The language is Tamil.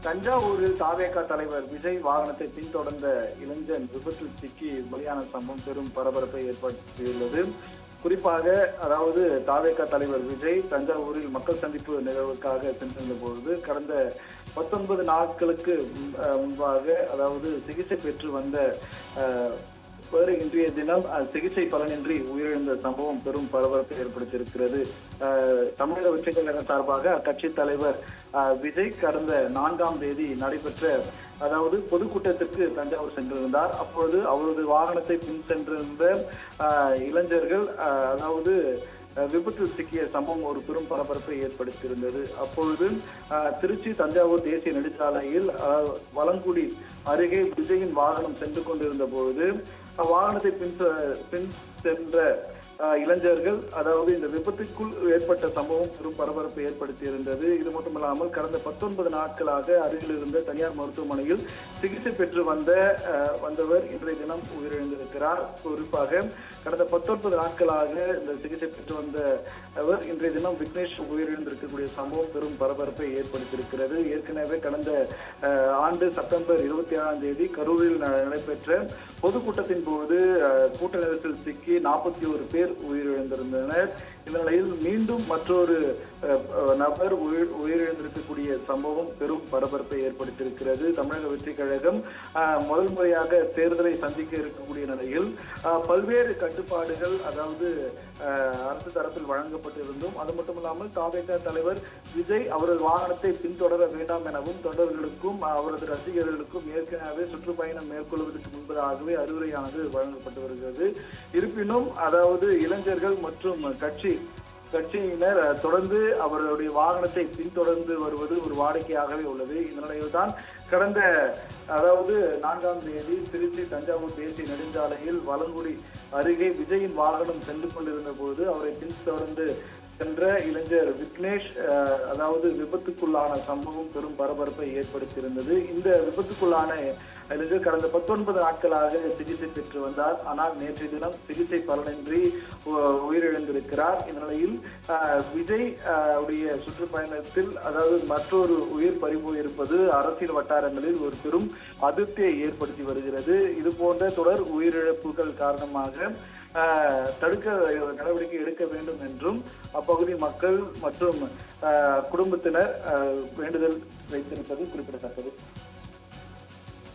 தஞ்சாவூரில் தாவேகா தலைவர் விஜய் வாகனத்தை பின்தொடர்ந்த இளைஞன் விபத்தில் சிக்கி பலியான சம்பவம் பெரும் பரபரப்பை ஏற்படுத்தியுள்ளது. குறிப்பாக அதாவது தாவேகா தலைவர் விஜய் தஞ்சாவூரில் மக்கள் சந்திப்பு நிகழ்வுக்காக சென்றிருந்த பொழுது கடந்த 19 நாட்களுக்கு முன்பாக அதாவது சிகிச்சை பெற்று வந்த இன்றைய தினம் சிகிச்சை பலனின்றி உயிரிழந்த சம்பவம் பெரும் பரபரப்பை ஏற்படுத்தியிருக்கிறது. தமிழக வெற்றிக் கழகம் சார்பாக அக்கட்சி தலைவர் விஜய் கடந்த 4ஆம் தேதி நடைபெற்ற அதாவது பொதுக்கூட்டத்திற்கு தஞ்சாவூர் சென்றிருந்தார். அப்பொழுது அவரது வாகனத்தை பின் சென்றிருந்த இளைஞர்கள் அதாவது விபத்தில் சிக்கிய சம்பவம் ஒரு பெரும் பரபரப்பை ஏற்படுத்தியிருந்தது. அப்பொழுது திருச்சி தஞ்சாவூர் தேசிய நெடுஞ்சாலையில் வலங்குடி அருகே விஜயின் வாகனம் சென்று கொண்டிருந்த பொழுது வாகனத்தை பின் சென்ற இளைஞர்கள் அதாவது இந்த விபத்துக்குள் ஏற்பட்ட சம்பவம் பெரும் பரபரப்பை ஏற்படுத்தியிருந்தது. இது மட்டுமல்லாமல் கடந்த 19 நாட்களாக அருகில் இருந்த தனியார் மருத்துவமனையில் சிகிச்சை பெற்று வந்தவர் இன்றைய தினம் உயிரிழந்திருக்கிறார். குறிப்பாக கடந்த 19 நாட்களாக இந்த சிகிச்சை பெற்று வந்தவர் இன்றைய தினம் விக்னேஷ் உயிரிழந்திருக்கக்கூடிய சம்பவம் பெரும் பரபரப்பை ஏற்படுத்தியிருக்கிறது. ஏற்கனவே கடந்த ஆண்டு செப்டம்பர் 27ஆம் தேதி கரூரில் நடைபெற்ற பொதுக்கூட்டத்தின் போது கூட்ட நெரிசல் சிக்கி 41 பேர் உயிரிழந்திருந்தனர். இந்த நிலையில் மீண்டும் மற்றொரு நபர் உயிரிழந்திருக்கக்கூடிய சம்பவம் பெரும் பரபரப்பை ஏற்படுத்தியிருக்கிறது. தமிழக வெற்றிக் கழகம் முதல் முறையாக தேர்தலை சந்திக்க இருக்கக்கூடிய நிலையில் பல்வேறு கட்டுப்பாடுகள் அதாவது அரசு தரப்பில் வழங்கப்பட்டிருந்தும் அது மட்டுமில்லாமல் தாவேகா தலைவர் விஜய் அவரது வாகனத்தை பின்தொடர வேண்டாம் எனவும் தொண்டர்களுக்கும் அவரது ரசிகர்களுக்கும் ஏற்கனவே சுற்றுப்பயணம் மேற்கொள்வதற்கு முன்பதாகவே அறிவுரையானது வழங்கப்பட்டு வருகிறது. இருப்பினும் அதாவது இளைஞர்கள் மற்றும் கட்சியினர் தொடர்ந்து அவர்களுடைய வாகனத்தை பின்தொடர்ந்து வருவது ஒரு வாடிக்கையாகவே உள்ளது. இந்த நிலையில்தான் கடந்த அதாவது 4ஆம் தேதி திருச்சி தஞ்சாவூர் தேசிய நெடுஞ்சாலையில் வலங்குடி அருகே விஜயின் வாகனம் சென்று கொண்டிருந்த போது அவரை பின்தொடர்ந்து சென்ற இளைஞர் விக்னேஷ் அதாவது விபத்துக்குள்ளான சம்பவம் பெரும் பரபரப்பை ஏற்படுத்தியிருந்தது. இந்த விபத்துக்குள்ளான இளைஞர் கடந்த 19 நாட்களாக சிகிச்சை பெற்று வந்தார். ஆனால் நேற்றைய தினம் சிகிச்சை பலனின்றி உயிரிழந்திருக்கிறார். இந்த நிலையில் விஜய் உடைய சுற்றுப்பயணத்தில் அதாவது மற்றொரு உயிர் பறிபோயிருப்பது அரசியல் வட்டாரங்களில் ஒரு பெரும் அதிருப்தியை ஏற்படுத்தி வருகிறது. இது போன்ற தொடர் உயிரிழப்புகள் காரணமாக தடுக்க நடவடிக்கை எடுக்க வேண்டும் என்றும் அப்பகுதி மக்கள் மற்றும் குடும்பத்தினர் வேண்டுதல் வைத்திருப்பது குறிப்பிடத்தக்கது.